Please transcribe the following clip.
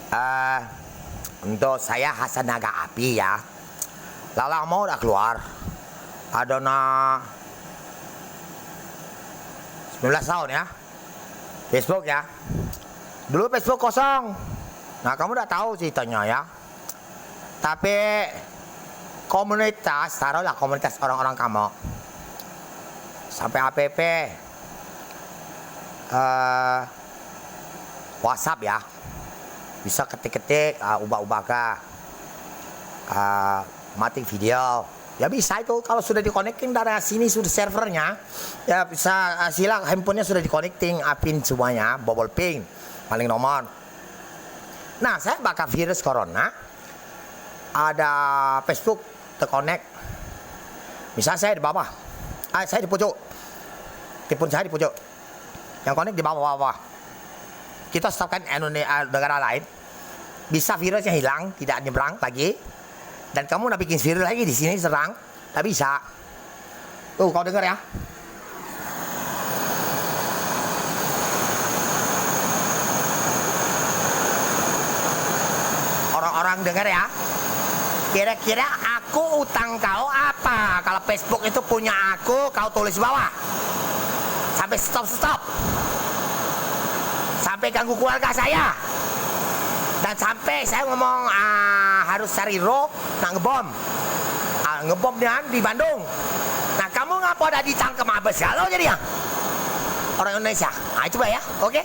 Eh, untuk saya Hasan Naga Api ya. Lala mau udah keluar. Ada 19 tahun ya. Facebook ya. Dulu Facebook kosong. Nah, kamu udah tahu ceritanya ya. Tapi komunitas, taruhlah komunitas orang-orang kamu. Sampai app WhatsApp ya. Bisa ketik-ketik, ubah-ubah mati video. Ya bisa itu kalau sudah di-connecting dari sini sudah servernya. Ya bisa silang handphonenya sudah di-connecting, apin semuanya, bobol ping, paling nomor. Nah, saya bakal virus corona. Ada Facebook terconnect. Misal saya di bawah. Saya di pojok. Telepon saya di pojok. Yang connect di bawah-bawah. Kita stopkan negara lain. Bisa virusnya hilang, tidak nyebrang lagi. Dan kamu nak bikin virus lagi di sini serang, tak bisa. Tuh, kau dengar ya? Orang-orang dengar ya? Kira-kira aku utang kau apa? Kalau Facebook itu punya aku, kau tulis bawah. Sampai stop. Sampai ganggu keluarga saya. Dan sampai saya ngomong harus cari nak ngebom. Ngebom di Bandung. Nah, kamu ngapa ada ditangkap Mabes kalau jadi ya? Orang Indonesia. Coba ya. Oke.